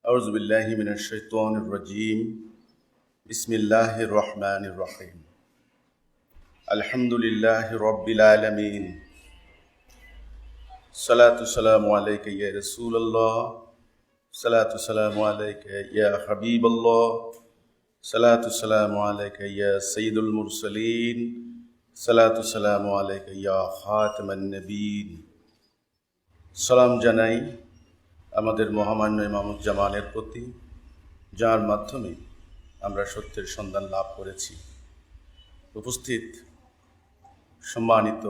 أعوذ بالله من الشيطان الرجيم بسم الله الرحمن الرحيم الحمد لله رب العالمين صلاة والسلام عليك يا رسول الله صلاة والسلام عليك يا حبيب الله صلاة والسلام عليك يا سيد المرسلين صلاة والسلام عليك يا خاتم النبيين সালাম জানাই আমাদের মহামান্য ইমামুজ্জামানের প্রতি, যার মাধ্যমে আমরা সত্যের সন্ধান লাভ করেছি। উপস্থিত সম্মানিত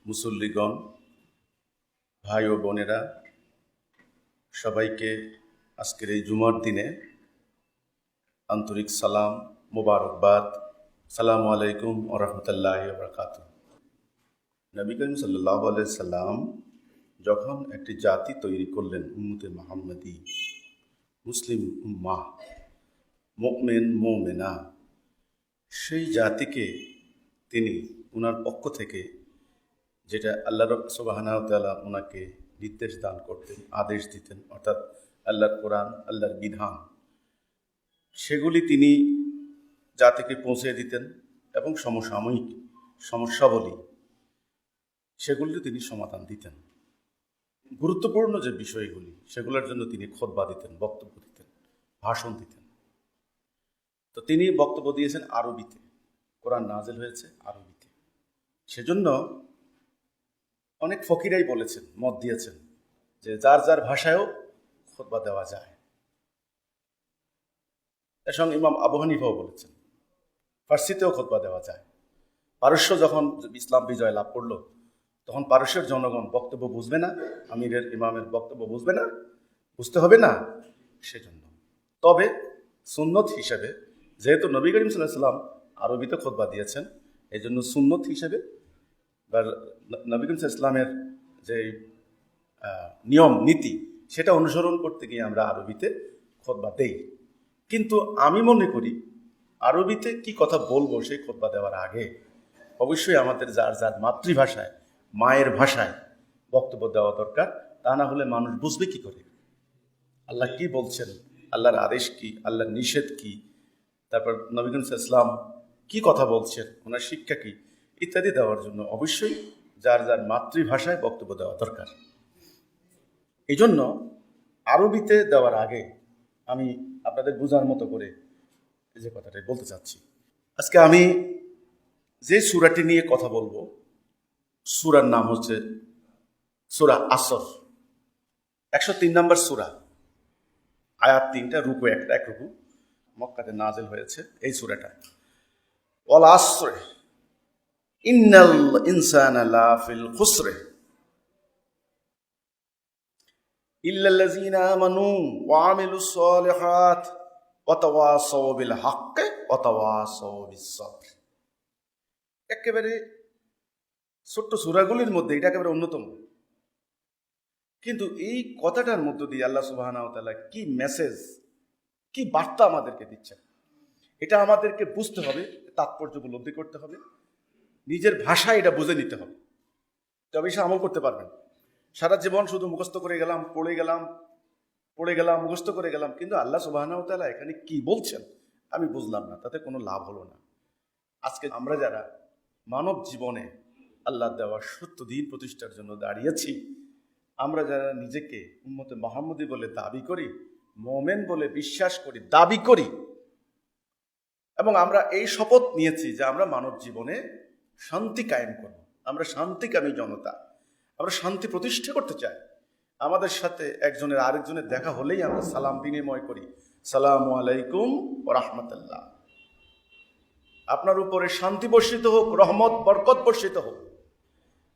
মুসল্লিগণ, ভাই ও বোনেরা, সবাইকে আজকের এই জুমার দিনে আন্তরিক সালাম, মোবারকবাদ। সালামু আলাইকুম ওয়া রাহমাতুল্লাহি ওয়া বারাকাতুহু। নবী করিম সাল্লাল্লাহু আলাইহি সাল্লাম যখন একটি জাতি তৈরি করলেন, উম্মতে মুহাম্মাদি, মুসলিম উম্মাহ, মুমিন মুমিনা, সেই জাতিকে তিনি ওনার পক্ষ থেকে যেটা আল্লাহ সুবহানাহু ওয়া তাআলা ওনাকে নির্দেশ দান করতেন, আদেশ দিতেন, অর্থাৎ আল্লাহর কোরআন, আল্লাহর বিধান, সেগুলি তিনি জাতিকে পৌঁছে দিতেন এবং সমসাময়িক সমস্যাবলী সেগুলিতে তিনি সমাধান দিতেন। গুরুত্বপূর্ণ যে বিষয়গুলি সেগুলোর জন্য তিনি খুতবা দিতেন, বক্তব্য দিতেন, ভাষণ দিতেন। তো তিনি বক্তব্য দিয়েছেন আরবিতে, কোরআন নাযিল হয়েছে আরবিতে। সেজন্য অনেক ফকিরাই বলেছেন, মত দিয়েছেন যে যার যার ভাষায়ও খুতবা দেওয়া যায়। এর সঙ্গে ইমাম আবু হানিফাও বলেছেন ফার্সিতেও খুতবা দেওয়া যায়। পারস্য যখন ইসলাম বিজয় লাভ করলো, তখন পারস্যের জনগণ বক্তব্য বুঝবে না, আমিরের ইমামের বক্তব্য বুঝবে না, বুঝতে হবে না, সেজন্য। তবে সুন্নত হিসেবে, যেহেতু নবী করিম সাল্লাল্লাহু আলাইহি ওয়াসাল্লাম আরবিতে খুতবা দিয়েছেন, এই জন্য সুন্নত হিসেবে বা নবী করিম সাল্লাল্লাহু আলাইহি ওয়াসাল্লামের যে নিয়ম নীতি, সেটা অনুসরণ করতে গিয়ে আমরা আরবিতে খুতবা দেই। কিন্তু আমি মনে করি আরবিতে কি কথা বলবো সেই খুতবা দেওয়ার আগে অবশ্যই আমাদের যার যার মাতৃভাষায়, মায়ের ভাষায় বক্তব্য দেওয়া দরকার। তা না হলে মানুষ বুঝবে কি করে আল্লাহ কি বলছেন, আল্লাহর আদেশ কি, আল্লাহর নিষেধ কি, তারপর নবী করিম সাল্লাল্লাহু আলাইহি ওয়াসাল্লাম কি কথা বলছেন, ওনার শিক্ষা কি, ইত্যাদি দেওয়ার জন্য অবশ্যই যার যার মাতৃভাষায় বক্তব্য দেওয়া দরকার। এই জন্য আরবিতে দেওয়ার আগে আমি আপনাদের বোঝার মতো করে এই যে কথাটাই বলতে চাচ্ছি। আজকে আমি যে সূরাটি নিয়ে কথা বলবো, সূরার নাম হচ্ছে সূরা আসর, 103 নম্বর সূরা, আয়াত 3টা, রুকু একটা, এক রুকু, মক্কাতে নাযিল হয়েছে এই সূরাটা। ওয়াল আসর ইন্নাল ইনসানা লাফিল খুসর ইল্লাল্লাযীনা আমানু ওয়া আমিলুস সালিহাত ওয়া তাওয়াসাউ বিল হাক্কি ওয়া তাওয়াসাউ বিস সাবর। একেবারে ছোট্ট সূরাগুলির মধ্যে এটা একেবারে অন্যতম। কিন্তু এই কথাটার মধ্য দিয়ে আল্লাহ সুবহানাহু ওয়া তাআলা কি মেসেজ, কি বার্তা আমাদেরকে দিচ্ছেন, এটা আমাদেরকে বুঝতে হবে, তাৎপর্য উপলব্ধি করতে হবে, নিজের ভাষায় এটা বুঝে নিতে হবে, তবে সে আমল করতে পারবেন। সারা জীবন শুধু মুখস্থ করে গেলাম, পড়ে গেলাম, মুখস্থ করে গেলাম, কিন্তু আল্লাহ সুবহানাহু ওয়া তাআলা এখানে কি বলছেন আমি বুঝলাম না, তাতে কোনো লাভ হলো না। আজকে আমরা যারা মানব জীবনে আল্লাহ দেওয়া সত্য দিন প্রতিষ্ঠার জন্য দাঁড়িয়েছি, আমরা যারা নিজেকে উম্মতে মুহাম্মদী বলে দাবি করি, মুমিন বলে বিশ্বাস করি, দাবি করি, এবং আমরা এই শপথ নিয়েছি যে আমরা মানব জীবনে শান্তি কায়েম করব, আমরা শান্তিকামী জনতা, আমরা শান্তি প্রতিষ্ঠা করতে চাই। আমাদের সাথে একজনের আরেকজনের দেখা হলেই আমরা সালাম বিনিময় করি, সালামু আলাইকুম ওয়া রাহমাতুল্লাহ, আপনার উপরে শান্তি বর্ষিত হোক, রহমত বরকত বর্ষিত হোক।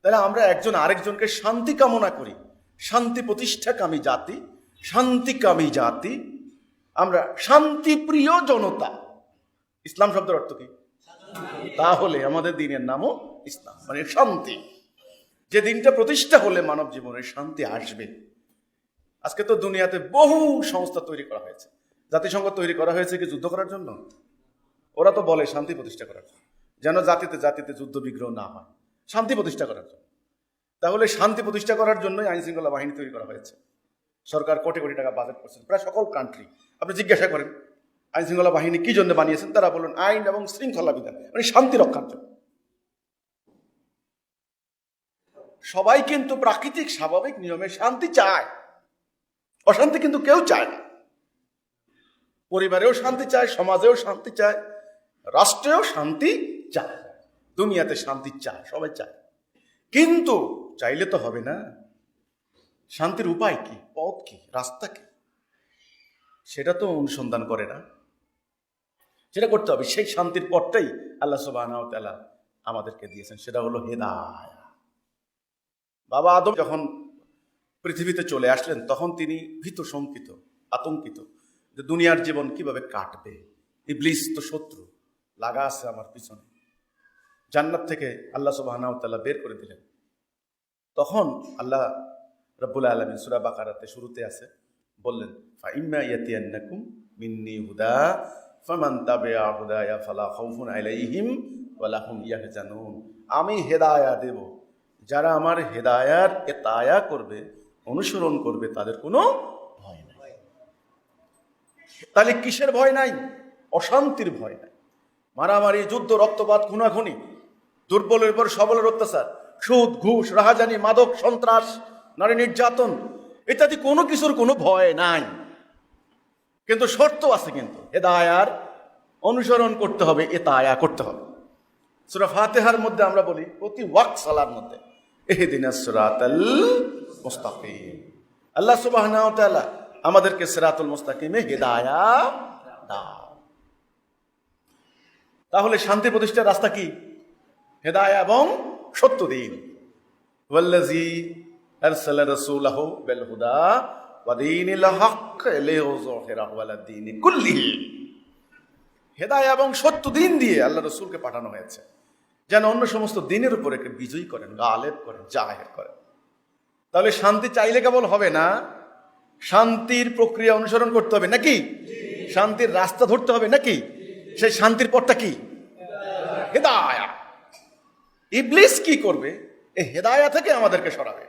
তাহলে আমরা একজন আরেকজনকে শান্তি কামনা করি, শান্তি প্রতিষ্ঠাকামী জাতি, শান্তিকামী জাতি, আমরা শান্তিপ্রিয় জনতা। ইসলাম শব্দের অর্থ কি? তাহলে আমাদের দিনের নামও ইসলাম, মানে শান্তি। যে দিনটা প্রতিষ্ঠা হলে মানব জীবনে শান্তি আসবে। আজকে তো দুনিয়াতে বহু সংস্থা তৈরি করা হয়েছে, জাতিসংঘ তৈরি করা হয়েছে কি যুদ্ধ করার জন্য? ওরা তো বলে শান্তি প্রতিষ্ঠা করার জন্য, যেন জাতিতে জাতিতে যুদ্ধ বিগ্রহ না হয়, শান্তি প্রতিষ্ঠা করার জন্য। তাহলে শান্তি প্রতিষ্ঠা করার জন্যই আইন শৃঙ্খলা বাহিনী তৈরি করা হয়েছে। সরকার কোটি কোটি টাকা বাজেট করছেন, প্রায় সকল কান্ট্রি। আপনি জিজ্ঞাসা করেন আইন শৃঙ্খলা বাহিনী কি জন্য বানিয়েছেন, তারা বলুন আইন এবং শৃঙ্খলা বিধান, মানে শান্তি রক্ষার জন্য। সবাই কিন্তু প্রাকৃতিক স্বাভাবিক নিয়মে শান্তি চায়, অশান্তি কিন্তু কেউ চায় না। পরিবারেও শান্তি চায়, সমাজেও শান্তি চায়, রাষ্ট্রেও শান্তি চায়, দুনিয়াতে শান্তি চায়, সবাই চায়। কিন্তু চাইলে তো হবে না, শান্তির উপায় কি, পথ কি, রাস্তা কি, সেটা তো অনুসন্ধান করে না, সেটা করতে হবে। সেই শান্তির পথটাই আল্লাহ সুবহানাহু ওয়া তাআলা আমাদেরকে দিয়েছেন, সেটা হলো হেদায়েত। বাবা আদম যখন পৃথিবীতে চলে আসলেন তখন তিনি ভীত শঙ্কিত, আতঙ্কিত যে দুনিয়ার জীবন কিভাবে কাটবে। ইবলিস তো শত্রু, লাগা আছে আমার পিছনে। জান্নাত থেকে আল্লাহ সুবহানাহু ওয়া তাআলা বের করে দিলেন। তখন আল্লাহ রাব্বুল আলামিন সূরা বাকারাতে শুরুতে আছে, বললেন ফাইম্মা ইয়াতিয়ান্নাকুম মিন্নি হুদা ফামান তাবিআ হুদায়া ফালা খাউফুন আলাইহিম ওয়ালা হুম ইয়াহজানুন। আমি হেদায়া দেব, যারা আমার হেদায়াত ইতায়া করবে, অনুসরণ করবে, তাদের কোনো ভয় নাই। তাহলে কিসের ভয় নাই? অশান্তির ভয় নাই। মারামারি, যুদ্ধ, রক্তপাত, খুনাখুনি, দুর্বলের উপর সবলের অত্যাচার, সুদ, ঘুষ, রাহাজানি, মাদক, সন্ত্রাস, নারী নির্যাতন ইত্যাদি কোনো কিছুর কোনো ভয় নাই। কিন্তু শর্ত আছে, কিন্তু হেদায়ার অনুসরণ করতে হবে, ইতায়া করতে হবে। সূরা ফাতিহার মধ্যে আমরা বলি প্রতি ওয়াক্ত সালার মধ্যে ইহদিনাস সিরাতাল মুস্তাকিম। আল্লাহ সুবহানাহু ওয়া তাআলা আমাদেরকে সিরাতুল মুস্তাকিমে হেদায়াত দাও। তাহলে শান্তি প্রতিষ্ঠার রাস্তা কি? হেদায়া এবং সত্য দিন। ওয়াল্লাযী আরসালা রাসূলাহু বিল হুদা ওয়া দীনিল হক লিইয়ুযহিরাহু আলা দীনি কুল্লিহি। হেদায়া এবং সত্য দিন দিয়ে আল্লাহ রাসূলকে পাঠানো হয়েছে যেন অন্য সমস্ত দিনের উপরে বিজয়ী করেন, গালেব করেন, জাহের করেন। তাহলে শান্তি চাইলে কেবল হবে না, শান্তির প্রক্রিয়া অনুসরণ করতে হবে নাকি? শান্তির রাস্তা ধরতে হবে নাকি? সেই শান্তির পথটা কি? হেদায়া। ইবলিস কি করবে? এই হেদায়া থেকে আমাদেরকে সরাবে।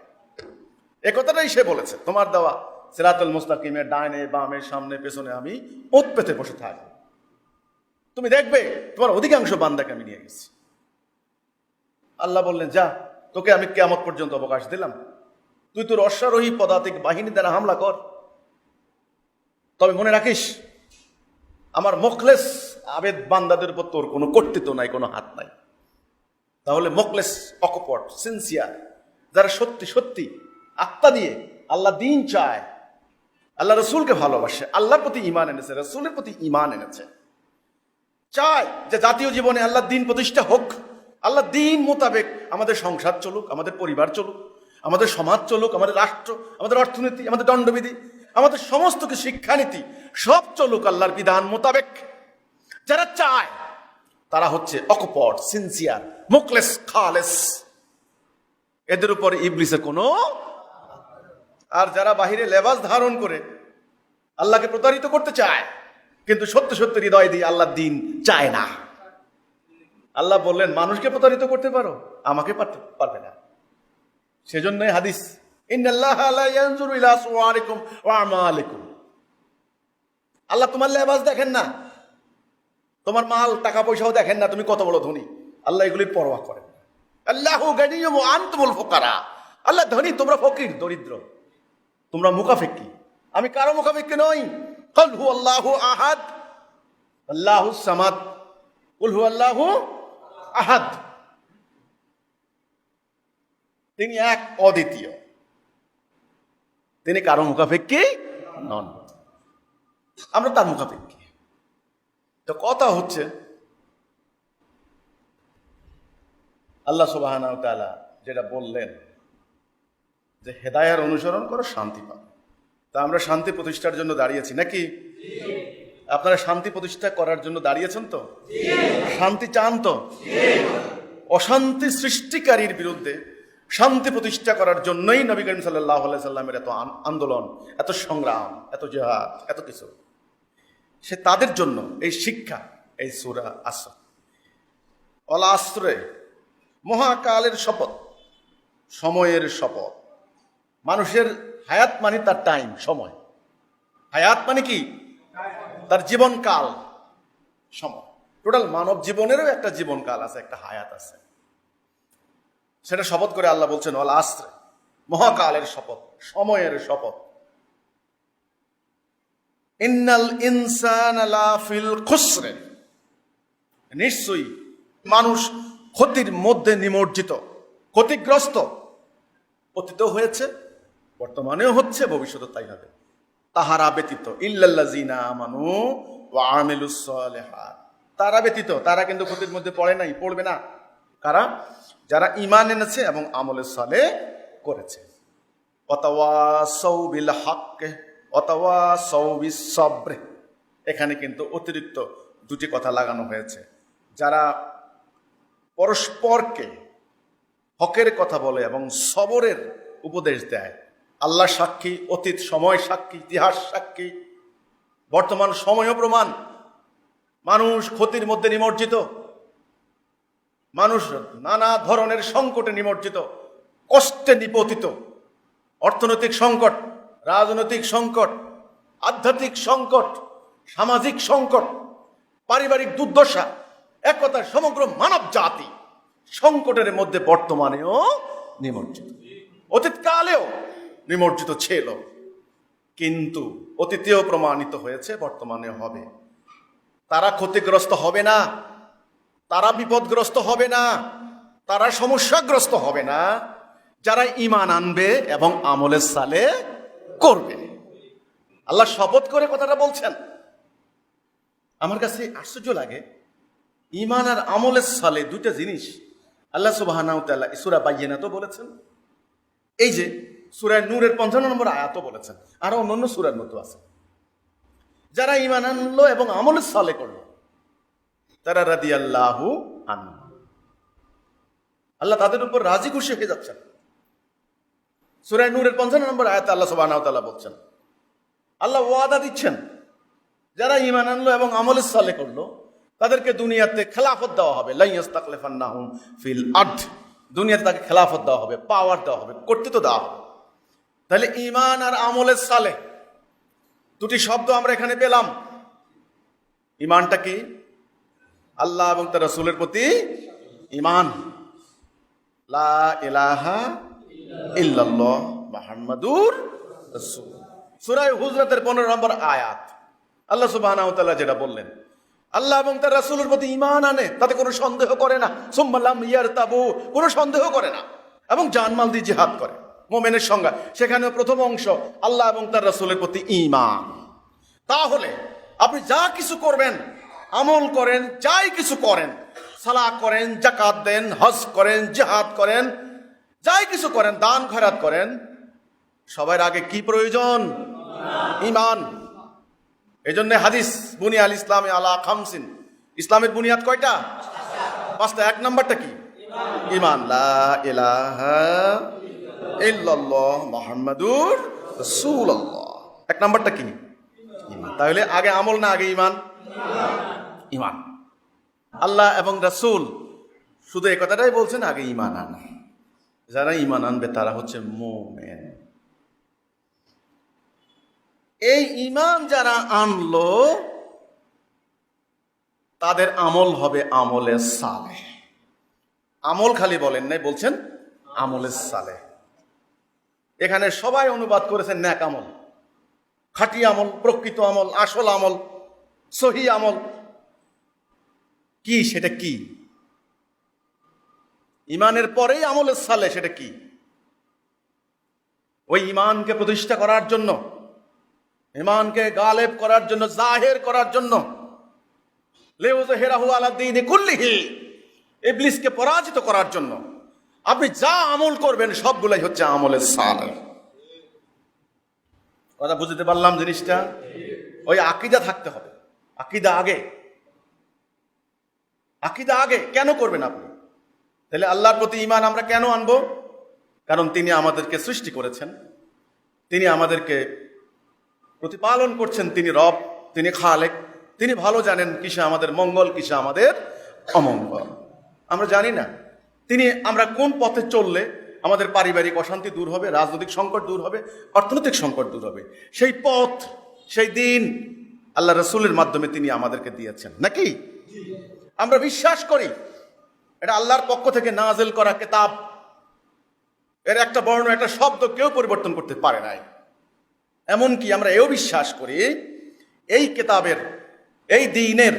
এ কথাটাই সে বলেছে, তোমার দেওয়া সিরাতুল মুস্তাকিমের ডাইনে বামে সামনে পেছনে আমি ওত পেতে বসে থাকবো, তুমি দেখবে তোমার অধিকাংশ বান্দাকে আমি নিয়ে গেছি। আল্লাহ বললেন, যা, তোকে আমি কিয়ামত পর্যন্ত অবকাশ দিলাম, তুই তোর অশ্বারোহী পদাতিক বাহিনী দ্বারা হামলা কর। তবে মনে রাখিস, আমার মুখলেস আবেদ বান্দাদের উপর তোর কোনো কর্তৃত্ব নাই, কোনো হাত নাই। তাহলে মুখলেস, অকপট, সিনসিয়ার, যারা সত্যি সত্যি আত্মা দিয়ে আল্লাহ দিন চায়, আল্লাহ রসুলকে ভালোবাসে, আল্লাহর প্রতি ঈমান এনেছে, রসুলের প্রতি ঈমান এনেছে, চায় যে জাতীয় জীবনে আল্লাহ দিন প্রতিষ্ঠা হোক, আল্লাহ দিন মোতাবেক আমাদের সংসার চলুক, আমাদের পরিবার চলুক, আমাদের সমাজ চলুক, আমাদের রাষ্ট্র, আমাদের অর্থনীতি, আমাদের দণ্ডবিধি, আমাদের সমস্ত কিছু শিক্ষানীতি সব চলুক আল্লাহর বিধান মোতাবেক। যারা চায় তারা হচ্ছে অকপট, সিনসিয়ার, মুখলেস, খালেস। এদের উপর ইবলিসের কোনো। আর যারা বাহিরে লেবাস ধারণ করে আল্লাহকে প্রতারিত করতে চায় কিন্তু সত্য সত্য হৃদয় দিয়ে আল্লাহর দিন চায় না, আল্লাহ বললেন মানুষকে প্রতারিত করতে পারো, আমাকে পারবে না। সেজন্যই হাদিস, ইন্নাল্লাহা লা ইয়ানজুরু ইলা সুওয়ারিকুম ওয়া আমালিকুম। আল্লাহ তোমার লেবাস দেখেন না, তোমার মাল টাকা পয়সাও দেখেন না, তুমি কত বড় ধনী, আল্লাহ এগুলির পরোয়া করেন না। আল্লাহু গানিয়্যুম ওয়া আনতুমুল ফুকারা। আল্লাহ ধনী, তোমরা ফকির, দরিদ্র, তোমরা মুকাফিক্কি। আমি কারো মুকাফিক্কি নই। কুল হুয়াল্লাহু আহাদ আল্লাহুস সামাদ, কুল হুয়াল্লাহু আহাদ। তিনি এক, অদ্বিতীয়, তিনি কারো মুখাপেক্ষী নন, আমরা তার মুখাপেক্ষী। তো কথা হচ্ছে আল্লাহ সুবহানাহু ওয়া তাআলা যেটা বললেন যে হেদায়ার অনুসরণ করো, শান্তি পাবে। তা আমরা শান্তি প্রতিষ্ঠার জন্য দাঁড়িয়েছি নাকি? আপনারা শান্তি প্রতিষ্ঠা করার জন্য দাঁড়িয়েছেন তো? শান্তি চান তো? অশান্তি সৃষ্টিকারীর বিরুদ্ধে শান্তি প্রতিষ্ঠা করার জন্যই নবী করিম সাল্লাল্লাহু আলাইহি সাল্লামের এত আন্দোলন, এত সংগ্রাম, এত জিহাদ, এত কিছু। সে তাদের জন্য এই শিক্ষা, এই সূরা আসর। ওয়াল আসরে, মহাকালের শপথ, সময়ের শপথ, মানুষের হায়াত মানে তার টাইম, সময়। হায়াত মানে কি? তার জীবনকাল, সময়। টোটাল মানব জীবনেরও একটা জীবনকাল আছে, একটা হায়াত আছে। সেটা শপথ করে আল্লাহ বলছেন ওয়াল আসর, মহাকালের শপথ, সময়ের শপথ। ইন্নাল ইনসানা লাফিল খুসর, নিশ্চয়ই মানুষ ক্ষতির মধ্যে নিমজ্জিত, ক্ষতিগ্রস্ত। অতীত হয়েছে, বর্তমানেও হচ্ছে, ভবিষ্যতে তাই হবে। তাহারা ব্যতীত ইল্লাল্লাযিনা আমানু ওয়া আমিলুস সালিহাত, তারা ব্যতীত, তারা কিন্তু ক্ষতির মধ্যে পড়ে নাই, পড়বে না। কারা? যারা ঈমান এনেছে এবং আমলে সালেহ করেছে। ওয়াতাওয়াসাউ বিল হক ওয়াতাওয়াসাউ বিস সবর, এখানে কিন্তু অতিরিক্ত দুটি কথা লাগানো হয়েছে। যারা পরস্পরকে হকের কথা বলে এবং সবরের উপদেশ দেয়। আল্লাহ সাক্ষী, অতীত সময় সাক্ষী, ইতিহাস সাক্ষী, বর্তমান সময়ও প্রমাণ। মানুষ ক্ষতির মধ্যে নিমজ্জিত, মানুষ নানা ধরনের সংকটে নিমজ্জিত, কষ্টে নিপতিত। অর্থনৈতিক সংকট, রাজনৈতিক সংকট, আধ্যাত্মিক সংকট, সামাজিক সংকট, পারিবারিক দুর্দশা, এক কথায় সমগ্র মানব জাতি সংকটের মধ্যে বর্তমানেও নিমজ্জিত, অতীতকালেও নিমজ্জিত ছিল। কিন্তু অতীতেও প্রমাণিত হয়েছে, বর্তমানে হবে। তারা ক্ষতিগ্রস্ত হবে না, তারা বিপদগ্রস্ত হবে না, তারা সমস্যাগ্রস্ত হবে না, যারা ঈমান আনবে এবং আমলে সালেহ করবে। আল্লাহ শপথ করে কথাটা বলছেন। আমার কাছে আশ্চর্য লাগে, ঈমান আর আমলে সালেহ দুইটা জিনিস আল্লাহ সুবহানাহু ওয়া তাআলা সূরা বাইয়িনাতো বলেছেন, এই যে সূরা নূরের 55 নম্বর আয়াতও বলেছেন, আর অন্যান্য সূরার মতো আছে। যারা ঈমান আনলো এবং আমলে সালেহ করলো, তারা রাদিয়াল্লাহু আনহু, আল্লাহ তাদের উপর রাজি খুশি হয়ে যাচ্ছেন। সূরা নূরের 55 নম্বর আয়াতে আল্লাহ সুবহানাহু ওয়া তাআলা বলছেন, আল্লাহ ওয়াদা দিচ্ছেন, যারা ঈমান আনলো এবং আমলে সালেহ করলো তাদেরকে দুনিয়াতে খেলাফত দেওয়া হবে। লা ইস্তাখলিফান্নাহুম ফিল আরদ, দুনিয়াতে তাকে খেলাফত দেওয়া হবে, পাওয়ার দেওয়া হবে, কর্তৃত্ব দেওয়া হবে। তাহলে ঈমান আর আমলে সালেহ দুটি শব্দ আমরা এখানে পেলাম। ঈমানটা কি? আল্লাহ এবং তার রাসূলের প্রতি ঈমান, লা ইলাহা ইল্লাল্লাহ মুহাম্মাদুর রাসূল। সূরা হুজরাতের 15 নম্বর আয়াত আল্লাহ সুবহানাহু ওয়া তাআলা যেটা বললেন, আল্লাহ এবং তার রাসূলের প্রতি ঈমান আনে, তাতে কোনো সন্দেহ করে না, সুম্মা লাম ইয়ারতাবু, কোনো সন্দেহ করে না, এবং জানমাল দিয়ে জিহাদ করে। মুমিনের সংজ্ঞা সেখানে প্রথম অংশ আল্লাহ এবং তার রাসূলের প্রতি ঈমান। তাহলে আপনি যা কিছু করবেন, আমল করেন, যাই কিছু করেন, সালাত করেন, যাকাত দেন, হজ করেন, জিহাদ করেন, যাই কিছু করেন, দান খয়রাত করেন, সবার আগে কি প্রয়োজন? ঈমান। এজন্য হাদিস বুনিয়াল ইসলামে আলা খামসিন, ইসলামের বুনিয়াদ কয়টা? 5টা। 1 নাম্বারটা কি? ঈমান, লা ইলাহা ইল্লাল্লাহ মুহাম্মাদুর রাসূলুল্লাহ। 1 নাম্বারটা কি? ঈমান। তাহলে আগে আমল না আগে ঈমান? ঈমান। আল্লাহ এবং রাসূল শুধু এই কথাটাই বলছেন, আগে ঈমান আন। যারা ঈমান আনবে তারা হচ্ছে মুমিন। এই ঈমান যারা আনলো তাদের আমল হবে আমলে সালেহ। আমল খালি বলেন নাই, বলছেন আমলে সালেহ। এখানে সবাই অনুবাদ করেছেন নেক আমল, খাঁটি আমল, প্রকৃত আমল, আসল আমল, সহি আমল। কি সেটা? কি ঈমানের পরেই আমলে সালেহ, সেটা কি? ওই ঈমানকে প্রতিষ্ঠা করার জন্য, ঈমানকে গালেব করার জন্য, জাহির করার জন্য, লিউযহিরাহু আলা দীনি কুল্লিহি, ইবলিসকে পরাজিত করার জন্য আপনি যা আমল করবেন সবগুলাই হচ্ছে আমলে সালেহ। কথা বুঝতে পারলাম জিনিসটা? ওই আকীদা থাকতে হবে, আকীদা আগে, আকীদা আগে। কেন করবেন আপনি? তাহলে আল্লাহর প্রতি ঈমান আমরা কেন আনবো? কারণ তিনি আমাদেরকে সৃষ্টি করেছেন, তিনি আমাদেরকে প্রতিপালন করছেন, তিনি রব, তিনি খালেক, তিনি ভালো জানেন কিসে আমাদের মঙ্গল, কিসে আমাদের অমঙ্গল। আমরা জানি না তিনি আমরা কোন পথে চললে আমাদের পারিবারিক অশান্তি দূর হবে, রাজনৈতিক সংকট দূর হবে, অর্থনৈতিক সংকট দূর হবে। সেই পথ, সেই দিন আল্লাহ রসুলের মাধ্যমে তিনি আমাদেরকে দিয়েছেন, নাকি? আমরা বিশ্বাস করি এটা আল্লাহর পক্ষ থেকে নাযিল করা কিতাব। এর একটা বর্ণ, একটা শব্দ কেউ পরিবর্তন করতে পারে নাই। এমনকি আমরা এও বিশ্বাস করি এই কিতাবের, এই দ্বীনের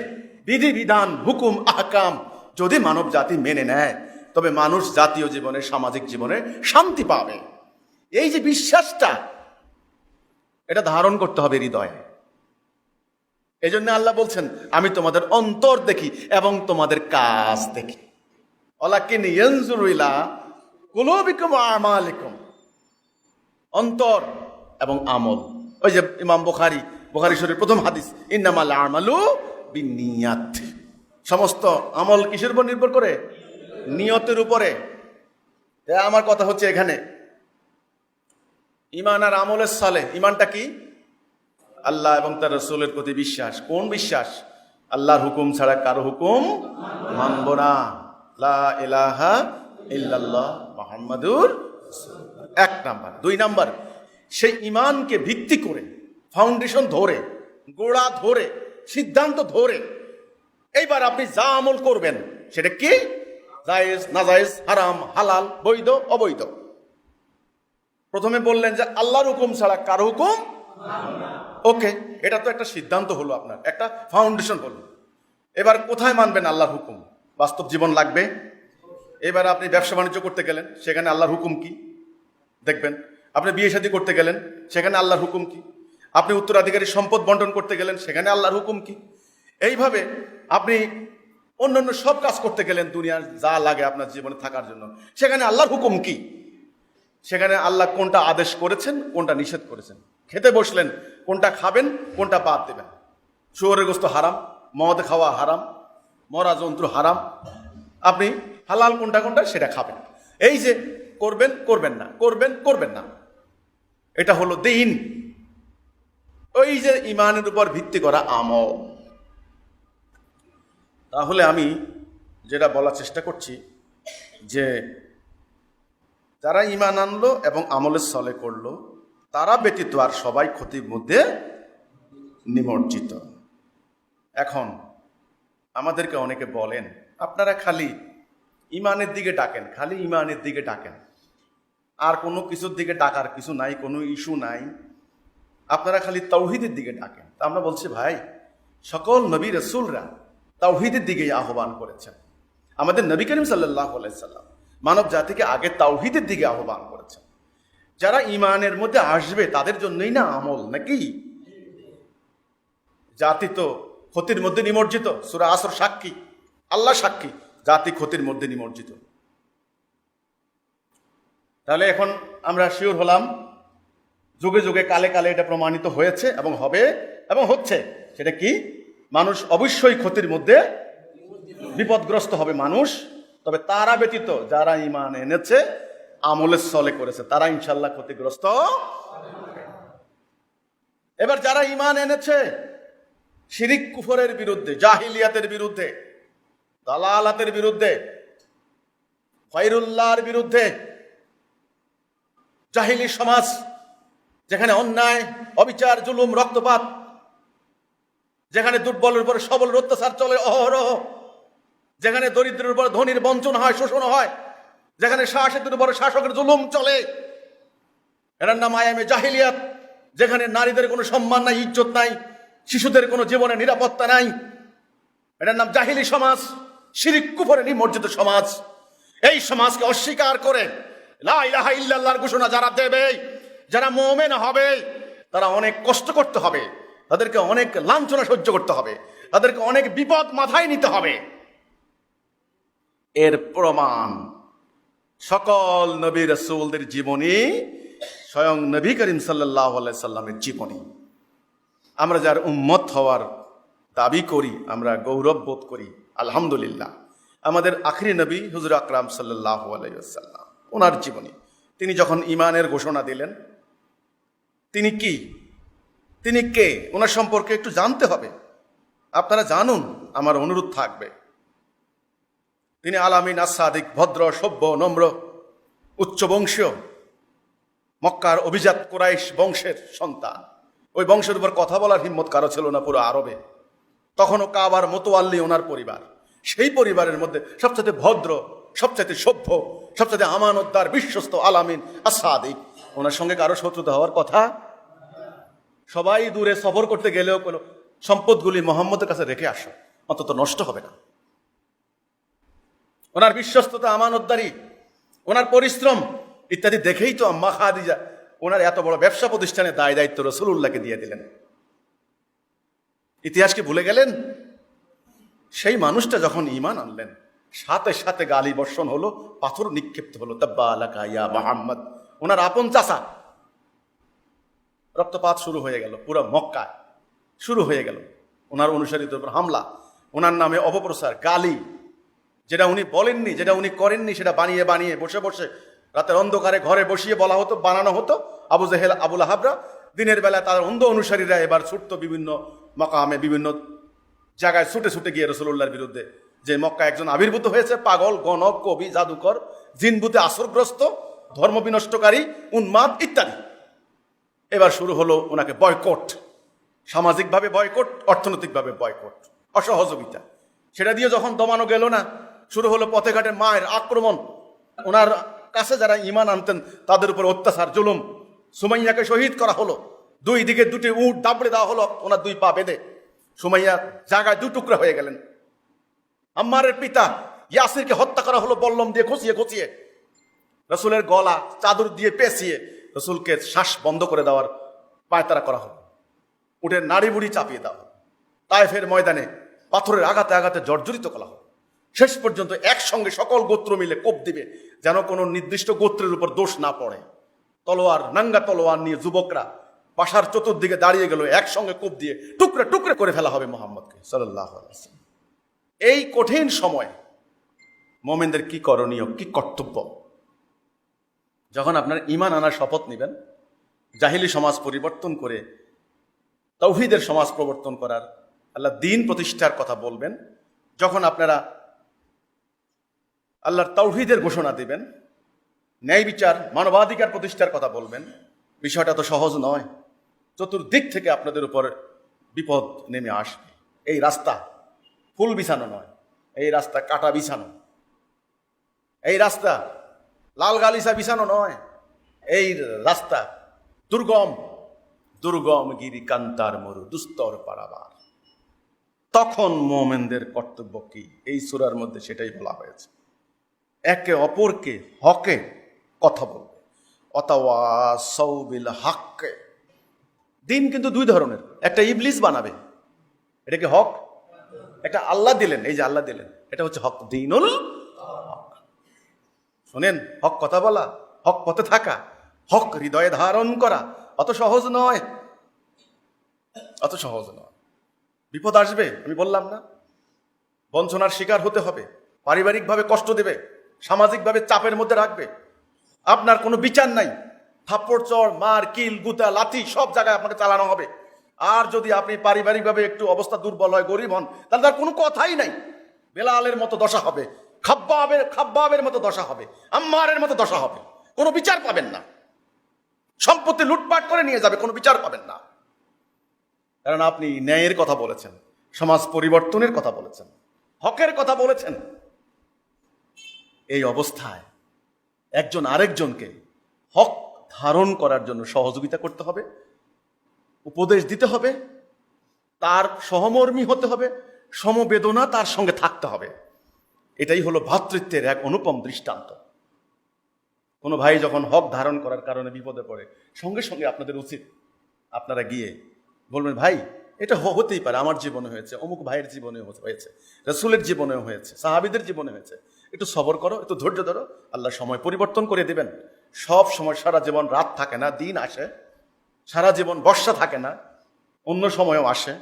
বিধিবিধান, হুকুম, আহকাম যদি মানব জাতি মেনে নেয় তবে মানুষ জাতীয় জীবনে, সামাজিক জীবনে শান্তি পাবে। এই যে বিশ্বাসটা, এটা ধারণ করতে হবে হৃদয়ে। এই জন্য আল্লাহ বলছেন, আমি তোমাদের অন্তর দেখি এবং তোমাদের কাজ দেখি। ওয়ালাকিন ইয়ানজুরু ইলা কুলুবিকুম ওয়া আমালিকুম, অন্তর এবং আমল। ওই যে ইমাম বুখারী শরীফের প্রথম হাদিস, ইন্নামাল আমালু বিন্নিয়াত। সমস্ত আমল কিসের উপর নির্ভর করে? নিয়তের উপরে। আমার কথা হচ্ছে এখানে ঈমান আর আমলের সালে। ঈমানটা কি? আল্লাহ এবং তার রাসূলের প্রতি বিশ্বাস। কোন বিশ্বাস? আল্লাহর হুকুম ছাড়া কারো হুকুম মানব না। লা ইলাহা ইল্লাল্লাহ মুহাম্মাদুর রাসূলুল্লাহ, এক নাম্বার। দুই নাম্বার, সেই ঈমানকে ভিত্তি করে, ফাউন্ডেশন ধরে, গোড়া ধরে, সিদ্ধান্ত ধরে এইবার আপনি যা আমল করবেন সেটা কি? জায়েজ, নাজায়েজ, হারাম, হালাল, বৈধ, অবৈধ। প্রথমে বললেন যে আল্লাহর হুকুম ছাড়া কারো হুকুম। ওকে, এটা তো একটা সিদ্ধান্ত হলো, আপনার একটা ফাউন্ডেশন হলো। এবার কোথায় মানবেন আল্লাহর হুকুম? বাস্তব জীবন লাগবে। এবার আপনি ব্যবসা বাণিজ্য করতে গেলেন, সেখানে আল্লাহর হুকুম কি দেখবেন। আপনি বিয়ে শাদী করতে গেলেন, সেখানে আল্লাহর হুকুম কি। আপনি উত্তরাধিকারী সম্পদ বন্টন করতে গেলেন, সেখানে আল্লাহর হুকুম কি। এইভাবে আপনি অন্যান্য সব কাজ করতে গেলেন, দুনিয়ার যা লাগে আপনার জীবনে থাকার জন্য, সেখানে আল্লাহর হুকুম কি। সেখানে আল্লাহ কোনটা আদেশ করেছেন, কোনটা নিষেধ করেছেন। খেতে বসলেন, কোনটা খাবেন, কোনটা বাদ দেবেন। শুয়োরের গোস্ত হারাম, মদ খাওয়া হারাম, মরা জন্তু হারাম। আপনি হালাল কোনটা কোনটা সেটা খাবেন। এই যে করবেন, করবেন না, করবেন, করবেন না, এটা হলো দ্বীন। ওই যে ঈমানের উপর ভিত্তি করা আমল। তাহলে আমি যেটা বলার চেষ্টা করছি যে যারা ঈমান আনলো এবং আমলের ছলে করলো, তারা ব্যতীত আর সবাই ক্ষতির মধ্যে নিমজ্জিত। এখন আমাদেরকে অনেকে বলেন, আপনারা খালি ঈমানের দিকে ডাকেন, খালি ঈমানের দিকে ডাকেন, আর কোনো কিছুর দিকে ডাকার কিছু নাই, কোনো ইস্যু নাই, আপনারা খালি তাওহীদের দিকে ডাকেন। তা আমরা বলছি, ভাই, সকল নবী রাসূলরা তাওহীদের দিকেই আহ্বান করেছেন। আমাদের নবী করিম সাল্লাল্লাহু আলাইহি সাল্লাম মানব জাতিকে আগে তাওহীদের দিকে আহ্বান করেছেন। যারা ঈমানের মধ্যে আসবে তাদের জন্যই না আমল, নাকি? জাতি তো ক্ষতির মধ্যে নিমজ্জিত। সূরা আসর সাক্ষী, আল্লাহ সাক্ষী, জাতি ক্ষতির মধ্যে নিমজ্জিত। তাহলে এখন আমরা শিওর হলাম, যুগে যুগে, কালে কালে এটা প্রমাণিত হয়েছে এবং হবে এবং হচ্ছে। সেটা কি? মানুষ অবশ্যই ক্ষতির মধ্যে, বিপদগ্রস্ত হবে মানুষ। তবে তারা ব্যতীত যারা ঈমান এনেছে, আমলের ছলে করেছে, তারা ইনশাল্লাহ ক্ষতিগ্রস্ত। এবার যারা ঈমান এনেছে শিরিক কুফরের বিরুদ্ধে, জাহিলিয়াতের বিরুদ্ধে, দালালাতের বিরুদ্ধে, গায়রুল্লাহর বিরুদ্ধে, জাহিলি সমাজ যেখানে অন্যায়, অবিচার, জুলুম, রক্তপাত, যেখানে দুর্বলের উপর সবলের অত্যাচার চলে অহরহ, যেখানে দরিদ্রের উপর ধনীর বঞ্চন হয়, শোষণ হয়, যেখানে শাসকের উপর শাসকের জুলুম চলে, এটার নাম আয়ামে জাহিলিয়াত। যেখানে নারীদের কোনো সম্মান নাই, ইজ্জত নাই, শিশুদের কোনো জীবনে নিরাপত্তা নাই, এটার নাম জাহিলি সমাজ, শিরিক কুফরে নিমজ্জিত সমাজ। এই সমাজকে অস্বীকার করে লা ইলাহা ইল্লাল্লাহর ঘোষণা যারা দেবে, যারা মুমিন হবে, তারা অনেক কষ্ট করতে হবে, তাদেরকে অনেক লাঞ্ছনা সহ্য করতে হবে, তাদেরকে অনেক বিপদ মাথায় নিতে হবে। এর প্রমাণ সকল নবী রাসূলদের জীবনী, স্বয়ং নবী করিম সাল্লাল্লাহু আলাইহি সাল্লামের জীবনী। আমরা যার উম্মত হওয়ার দাবি করি, আমরা গৌরব বোধ করি, আলহামদুলিল্লাহ। আমাদের আখরি নবী হুজুর আকরাম সাল্লাল্লাহু আলাইহি ওয়াসাল্লাম, ওনার জীবনী। তিনি যখন ঈমানের ঘোষণা দিলেন, তিনি কি, তিনি কে, ওনার সম্পর্কে একটু জানতে হবে। আপনারা জানুন, আমার অনুরোধ থাকবে। তিনি আলামিন, আসাদিক, ভদ্র, সভ্য, নম্র, উচ্চ বংশীয়, মক্কার অভিজাত কুরাইশ বংশের সন্তান। ওই বংশের উপর কথা বলার হিম্মত কারো ছিল না পুরো আরবে। তখনও কাবার মোতোয়াল্লি ওনার পরিবার। সেই পরিবারের মধ্যে সবচেয়ে ভদ্র, সবচেয়ে সভ্য, সবচেয়ে আমানতদার, বিশ্বস্ত আলামিন আসাদিক, ওনার সঙ্গে কারো শত্রুতা হওয়ার কথা। সবাই দূরে সফর করতে গেলেও কোনো সম্পদগুলি মোহাম্মদের কাছে রেখে আসো, অন্তত নষ্ট হবে না। ওনার বিশ্বস্ততা, আমানতদারি, ওনার পরিশ্রম ইত্যাদি দেখেই তো আম্মা খাদিজা ওনার এত বড় ব্যবসা প্রতিষ্ঠানের দায় দায়িত্ব রাসূলুল্লাহকে দিয়ে দিলেন। ইতিহাস কি ভুলে গেলেন? সেই মানুষটা যখন ঈমান আনলেন, সাথে সাথে গালি বর্ষণ হলো, পাথর নিক্ষিপ্ত হলো। তাব্বা আলাকা ইয়া মুহাম্মদ, ওনার আপন চাচা। রক্তপাত শুরু হয়ে গেল, পুরো মক্কায় শুরু হয়ে গেল। ওনার অনুসারীদের উপর হামলা, ওনার নামে অপপ্রচার, গালি, যেটা উনি বলেননি, যেটা উনি করেননি, সেটা বানিয়ে বানিয়ে বসে বসে রাতের অন্ধকারে ঘরে বসিয়ে বলা হতো, বানানো হতো। আবু জেহেল, আবু লাহাবরা দিনের বেলা তার অন্ধ অনুসারীরা এবার ছুটতো বিভিন্ন মাকামে, বিভিন্ন জায়গায় ছুটে ছুটে গিয়ে রাসূলুল্লাহর বিরুদ্ধে, যে মক্কা একজন আবির্ভূত হয়েছে, পাগল, গণক, কবি, জাদুকর, জিনভূতে আসরগ্রস্ত, ধর্ম বিনষ্টকারী, উন্মাদ ইত্যাদি। এবার শুরু হলো ওনাকে বয়কট, সামাজিকভাবে বয়কট, অর্থনৈতিকভাবে বয়কট, অসহযোগিতা। সেটা দিয়ে যখন দমানো গেল না, শুরু হলো পথে ঘাটে মায়ের আক্রমণ। ওনার কাছে যারা ঈমান আনতেন তাদের উপর অত্যাচার, জুলুম। সুমাইয়াকে শহীদ করা হলো, দুই দিকে দুটি উট দাবড়ে দেওয়া হলো ওনার দুই পা বেঁধে। সুমাইয়া জায়গায় দু টুকরা হয়ে গেলেন। আম্মারের পিতা ইয়াসিরকে হত্যা করা হলো বল্লম দিয়ে খচিয়ে খচিয়ে, রসুলের গলা চাদর দিয়ে পেঁচিয়ে রসুলকে শ্বাস বন্ধ করে দেওয়ার পায়তারা করা হলো। উটের নাড়ি বুড়ি চাপিয়ে দেওয়া হলো। তায়েফের ময়দানে পাথরের আঘাতে আঘাতে জর্জরিত করা হলো। শেষ পর্যন্ত একসঙ্গে সকল গোত্র মিলে কোপ দিবে, যেন কোনো নির্দিষ্ট গোত্রের উপর দোষ না পড়ে। তলোয়ার, নাঙ্গা তলোয়ার নিয়ে যুবকরা বাসার চতুর্দিকে দাঁড়িয়ে গেল, একসঙ্গে কোপ দিয়ে টুকরে টুকরে করে ফেলা হবে মোহাম্মদকে সাল্লাল্লাহু আলাইহি ওয়াসাল্লাম। এই কঠিন সময় মোমেনদের কি করণীয়, কি কর্তব্য? যখন আপনার ঈমান আনার শপথ নেবেন, জাহিলি সমাজ পরিবর্তন করে তাওহীদের সমাজ প্রবর্তন করার, আল্লাহ দ্বীন প্রতিষ্ঠার কথা বলবেন, যখন আপনারা আল্লাহর তাওহীদের ঘোষণা দিবেন, ন্যায় বিচার, মানবাধিকার প্রতিষ্ঠার কথা বলবেন, বিষয়টা তো সহজ নয়। চতুর্দিক থেকে আপনাদের উপর বিপদ নেমে আসবে। এই রাস্তা ফুল বিছানো নয়, এই রাস্তা কাটা বিছানো। এই রাস্তা লাল গালিচা বিছানো নয়, এই রাস্তা দুর্গম, দুর্গম গিরি কান্তার মরু দুস্তর পারাবার। তখন মোমেনদের কর্তব্য কি? এই সূরার মধ্যে সেটাই বলা হয়েছে। একে অপরকে হকে কথা বলবে, অতাওয়াসাউ বিল হক। দিন কিন্তু দুই ধরনের, একটা ইবলিস বানাবে, এটাকে হক, একটা আল্লাহ দিলেন, এই যে আল্লাহ দিলেন, এটা হচ্ছে হক, দ্বীনুল হক। শোনেন, হক কথা বলা, হক পথে থাকা, হক হৃদয়ে ধারণ করা অত সহজ নয়, অত সহজ নয়। বিপদ আসবে, আমি বললাম না, বঞ্চনার শিকার হতে হবে, পারিবারিকভাবে কষ্ট দেবে, সামাজিকভাবে চাপের মধ্যে রাখবে। আপনার কোনো বিচার নাই, থাপ্পড়, চড়, মার, কিল, গুতা, লাথি সব জায়গায় আপনাকে চালানো হবে। আর যদি আপনি পারিবারিকভাবে একটু অবস্থা দুর্বল হয়, গরিব হন, তাহলে তার কোনো কথাই নাই। বেলালের মতো দশা হবে, খাব্বাবের মতো দশা হবে, আম্মারের মতো দশা হবে, কোনো বিচার পাবেন না। সম্পত্তি লুটপাট করে নিয়ে যাবে, কোনো বিচার পাবেন না। কারণ আপনি ন্যায়ের কথা বলেছেন, সমাজ পরিবর্তনের কথা বলেছেন, হকের কথা বলেছেন। এই অবস্থায় একজন আরেকজনকে হক ধারণ করার জন্য সহযোগিতা করতে হবে, উপদেশ দিতে হবে, তার সহমর্মী হতে হবে, সমবেদনা তার সঙ্গে থাকতে হবে। এটাই হলো ভ্রাতৃত্বের এক অনুপম দৃষ্টান্ত। কোনো ভাই যখন হক ধারণ করার কারণে বিপদে পড়ে, সঙ্গে সঙ্গে আপনাদের উচিত আপনারা গিয়ে বলবেন, ভাই এটা হতেই পারে, আমার জীবনে হয়েছে, অমুক ভাইয়ের জীবনে হয়েছে, রাসূলের জীবনেও হয়েছে, সাহাবীদের জীবনে হয়েছে, একটু সবর করো, একটু ধৈর্য ধরো, আল্লাহ সময় পরিবর্তন করে দিবেন। সব সময় সারা জীবন রাত থাকে না, দিন আসে। সারা জীবন বর্ষা থাকে না, অন্য সময়ও আসে।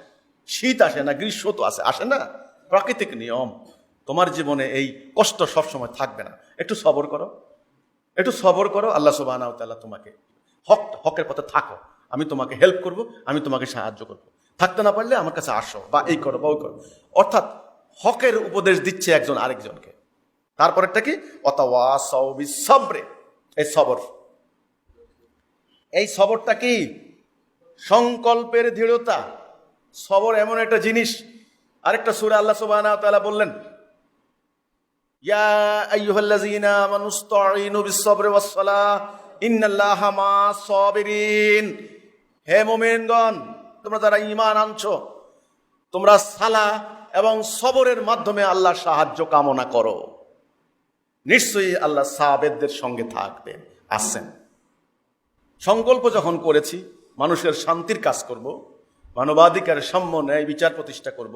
শীত আসে না, গ্রীষ্ম তো আসে না, প্রাকৃতিক নিয়ম। তোমার জীবনে এই কষ্ট সব সময় থাকবে না, একটু সবর করো, একটু সবর করো, আল্লাহ সুবহানাহু ওয়া তাআলা তোমাকে হকের পথে থাকো, আমি তোমাকে হেল্প করব, আমি তোমাকে সাহায্য করব। থাকতে না পারলে আমার কাছে আসো, বা এই করো বা ওই করো। অর্থাৎ হকের উপদেশ দিচ্ছে একজন আরেকজনকে। তারপরেরটা কি? ওয়াতাওয়াসাউ বিস সাবরে, এই সবর। এই সবরটা কি? সংকল্পের দৃঢ়তা। সবর এমন একটা জিনিস, আরেকটা সূরা আল্লাহ সুবহানাহু ওয়া তাআলা বললেন, ইয়া আইয়ুহাল্লাযীনা আমানুস্তাঈনু বিস-সাবরি ওয়াস-সালাহ ইন্নাল্লাহা মা'আস-সাবিরিন। হে মুমিনগণ, তোমরা যারা ঈমান আনছো, তোমরা সালাহ এবং সবরের মাধ্যমে আল্লাহর সাহায্য কামনা করো, নিশ্চয়ই আল্লাহ সাবেরদের সঙ্গে থাকবেন, আছেন। সংকল্প যখন করেছি মানুষের শান্তির কাজ করব, মানবাধিকারের সাম্য ন্যায় বিচার প্রতিষ্ঠা করব,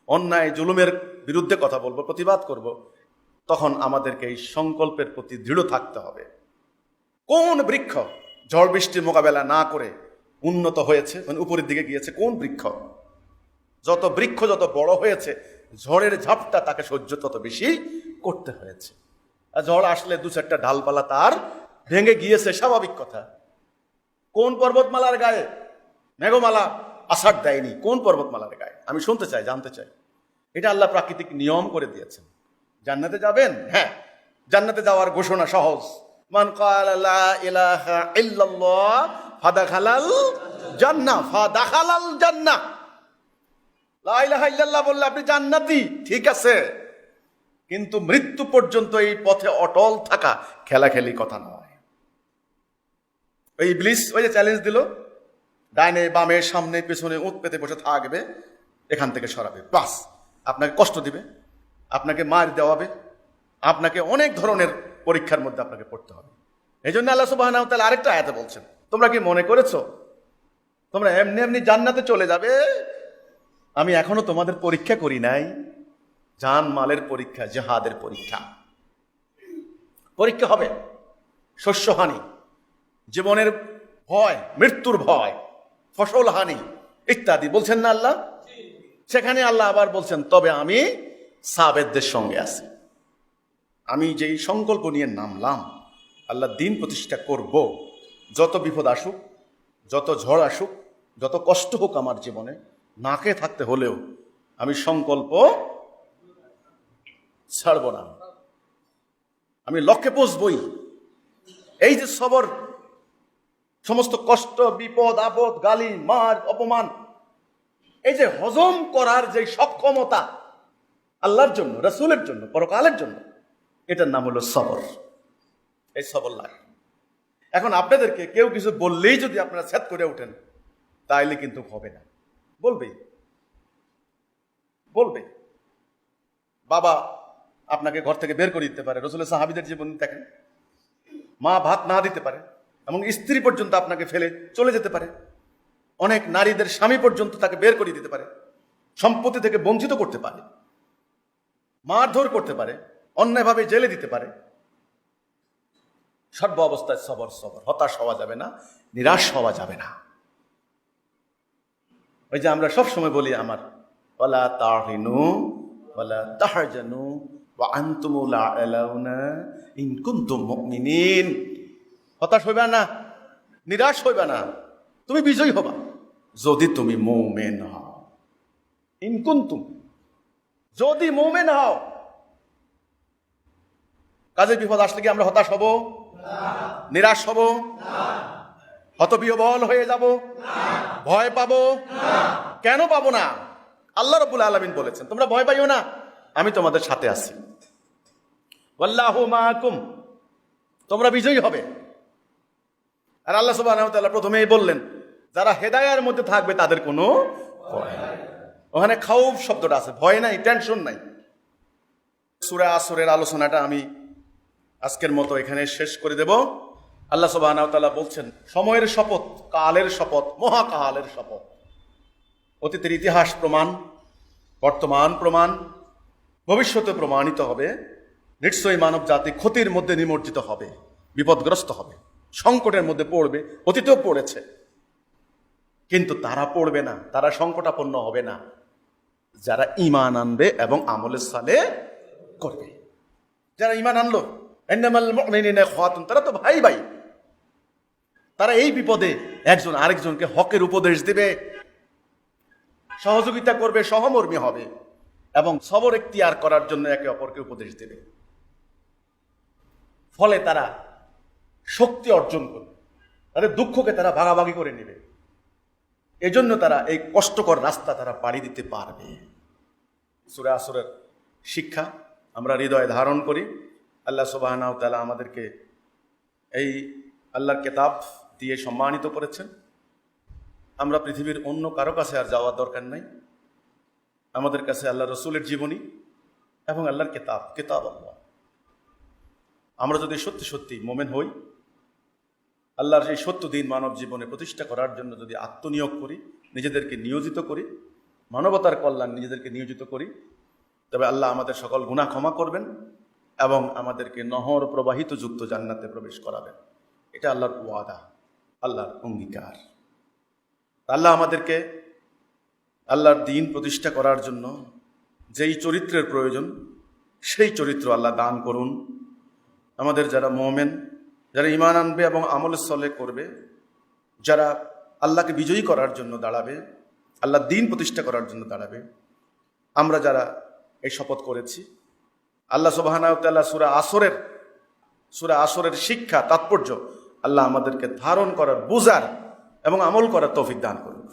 অন্যায় জুলুমের বিরুদ্ধে কথা বলবো, প্রতিবাদ করব, তখন আমাদেরকে এই সংকল্পের প্রতি দৃঢ় থাকতে হবে। কোন বৃক্ষ ঝড় বৃষ্টির মোকাবেলা না করে উন্নত হয়েছে, মানে উপরের দিকে গিয়েছে? কোন বৃক্ষ? যত বৃক্ষ যত বড় হয়েছে, ঝড়ের ঝাপটা তাকে সহ্য তত বেশি করতে হয়েছে। আর ঝড় আসলে দু চারটা ডালপালা তার ভেঙে গিয়েছে, স্বাভাবিক কথা। কোন পর্বতমালার গায়ে মেঘমালা আষাঢ় দেয়নি? কোন পর্বতমালার গায়ে? আমি শুনতে চাই, জানতে চাই। এটা আল্লাহ প্রাকৃতিক নিয়ম করে দিয়েছেন। জান্নাতে যাবেন? হ্যাঁ, জান্নাতে যাওয়ার ঘোষণা সহজ। মান ক্বালা লা ইলাহা ইল্লাল্লাহ ফাদাখালাল জান্নাহ, ফাদাখালাল জান্নাহ। লা ইলাহা ইল্লাল্লাহ বললে আপনি জান্নাতি, ঠিক আছে, কিন্তু মৃত্যু পর্যন্ত এই পথে অটল থাকা খেলাখেলি কথা নয়। ওই ইবলিস ওই যে চ্যালেঞ্জ দিল, ডাইনে বামে সামনে পেছনে উঁত পেতে বসে থাকবে, এখান থেকে সরাবে, বাস আপনাকে কষ্ট দিবে, আপনাকে মার দেওয়াবে, আপনাকে অনেক ধরনের পরীক্ষার মধ্যে আপনাকে পড়তে হবে। এই জন্য আল্লাহ সুবহানাহু ওয়া তাআলা আরেকটা আয়াতে বলছেন, তোমরা কি মনে করেছো তোমরা এমনি এমনি জান্নাতে চলে যাবে? আমি এখনো তোমাদের পরীক্ষা করি নাই। জান মালের পরীক্ষা, জিহাদের পরীক্ষা। পরীক্ষা হবে, শস্যহানি, জীবনের ভয়, মৃত্যুর ভয়, ফসল হানি ইত্যাদি বলছেন না আল্লাহ? সেখানে আল্লাহ আবার বলছেন, তবে আমি সাবেরদের সঙ্গে আছি। আমি যেই সংকল্প নিয়ে নামলাম, আল্লাহ দিন প্রতিষ্ঠা করব, যত বিপদ আসুক, যত ঝড় আসুক, যত কষ্ট হোক আমার জীবনে, না খেয়ে থাকতে হলেও আমি সংকল্প ছাড়ব না, আমি লক্ষ্যে পৌঁছবই। এই যে সবর, সমস্ত কষ্ট, বিপদ আপদ, গালি মার অপমান, এই যে হজম করার যে সক্ষমতা আল্লাহর জন্য, রাসূলের জন্য, পরকালের জন্য, এটার নাম হলো সবর। এই সবর লাগে। এখন আপনাদেরকে কেউ কিছু বললেই যদি আপনারা ছ্যাদ করে ওঠেন, তাইলে কিন্তু হবে না। বলবে বাবা আপনাকে ঘর থেকে বের করে দিতে পারে, রাসূলের সাহাবীদের জীবন দেখেন, মা ভাত না দিতে পারে, এবং স্ত্রী পর্যন্ত আপনাকে ফেলে চলে যেতে পারে, অনেক নারীদের স্বামী পর্যন্ত তাকে বের করে দিতে পারে, সম্পত্তি থেকে বঞ্চিত করতে পারে, মারধর করতে পারে, অন্যায়ভাবে জেলে দিতে পারে। সর্ব অবস্থায় সবর সবর, হতাশ হওয়া যাবে না, নিরাশ হওয়া যাবে না। ওই যে আমরা সব সময় বলি, আমার ওয়ালা তাহিনু ওয়ালা তাহজানু ওয়া আনতুমুল আ'লাউনা ইন কুনতুম মুমিনিন। হতাশ হইবা না, নিরাশ হইবা না, তুমি বিজয়ী হবা যদি তুমি মুমিন হও। ইন কুনতুম, যদি মুমিন হও। কাজে বিপদ আসলে কি আমরা হতাশ হব? নিরাশ হব? হতবিহ্বল হয়ে যাব? ভয় পাবো? কেন পাবো না? আল্লাহ রাব্বুল আলামিন বলেছেন, তোমরা ভয় পাইও না, আমি তোমাদের সাথে আছি। ওয়াল্লাহু মাআকুম, তোমরা বিজয়ী হবে। আর আল্লাহ সুবহানাহু ওয়া তাআলা প্রথমেই বললেন, যারা হেদায়ার মধ্যে থাকবে তাদের কোনো ভয় নাই। ওখানে খাউফ শব্দটা আছে, ভয় নাই, টেনশন নাই। সূরা আসরের আলোচনাটা আমি আজকের মতো এখানে শেষ করে দেব। আল্লাহ সুবহানাহু ওয়া তাআলা বলছেন, সময়ের শপথ, কালের শপথ, মহাকালের শপথ। অতীতের ইতিহাস প্রমাণ, বর্তমান প্রমাণ, ভবিষ্যতে প্রমাণিত হবে। নিশ্চয়ই মানব জাতি ক্ষতির মধ্যে নিমজ্জিত হবে, বিপদগ্রস্ত হবে, সংকটের মধ্যে পড়বে। অতীতেও পড়েছে, কিন্তু তারা পড়বে না, তারা সংকটাপন্ন হবে না যারা ঈমান আনবে এবং আমলে সালেহ করবে। যারা ঈমান আনলো, ইন্নামাল মুমিনুনা ইখওয়াতুন, তারা তো ভাই ভাই। তারা এই বিপদে একজন আরেকজনকে হকের উপদেশ দিবে, সহযোগিতা করবে, সহমর্মী হবে এবং সবর ইখতিয়ার করার জন্য একে অপরকে উপদেশ দেবে। ফলে তারা শক্তি অর্জন করবে, তাদের দুঃখকে তারা ভাগাভাগি করে নেবে। এজন্য তারা এই কষ্টকর রাস্তা তারা পাড়ি দিতে পারবে। সূরা আসরের শিক্ষা আমরা হৃদয়ে ধারণ করি। আল্লাহ সুবহানাহু ওয়া তাআলা আমাদেরকে এই আল্লাহর কিতাব দিয়ে সম্মানিত করেছেন। আমরা পৃথিবীর অন্য কারো কাছে আর যাওয়ার দরকার নাই। আমাদের কাছে আল্লাহ রসুলের জীবনী এবং আল্লাহর কিতাব আল্লাহ। আমরা যদি সত্যি সত্যি মোমেন হই, আল্লাহর সেই সত্য দিন মানব জীবনে প্রতিষ্ঠা করার জন্য যদি আত্মনিয়োগ করি, নিজেদেরকে নিয়োজিত করি, মানবতার কল্যাণ নিজেদেরকে নিয়োজিত করি, তবে আল্লাহ আমাদের সকল গুনাহ ক্ষমা করবেন এবং আমাদেরকে নহর প্রবাহিত যুক্ত জান্নাতে প্রবেশ করাবেন। এটা আল্লাহর ওয়াদা, আল্লাহর অঙ্গীকার। আল্লাহ আমাদেরকে আল্লাহর দ্বীন প্রতিষ্ঠা করার জন্য যেই চরিত্রের প্রয়োজন সেই চরিত্র আল্লাহ দান করুন। আমাদের যারা মুমিন, যারা ঈমান আনবে এবং আমল সালেহ করবে, যারা আল্লাহকে বিজয়ী করার জন্য দাঁড়াবে, আল্লাহর দ্বীন প্রতিষ্ঠা করার জন্য দাঁড়াবে, আমরা যারা এই শপথ করেছি, আল্লাহ সুবহানাহু ওয়া তাআলা সূরা আসরের শিক্ষা তাৎপর্য আল্লাহ আমাদেরকে ধারণ করার, বুঝার এবং আমল করার তৌফিক দান করুন।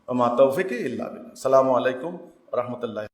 ওয়া মা তাওফীকি ইল্লা বিল্লাহ। আসসালামু আলাইকুম ওয়া রাহমাতুল্লাহি।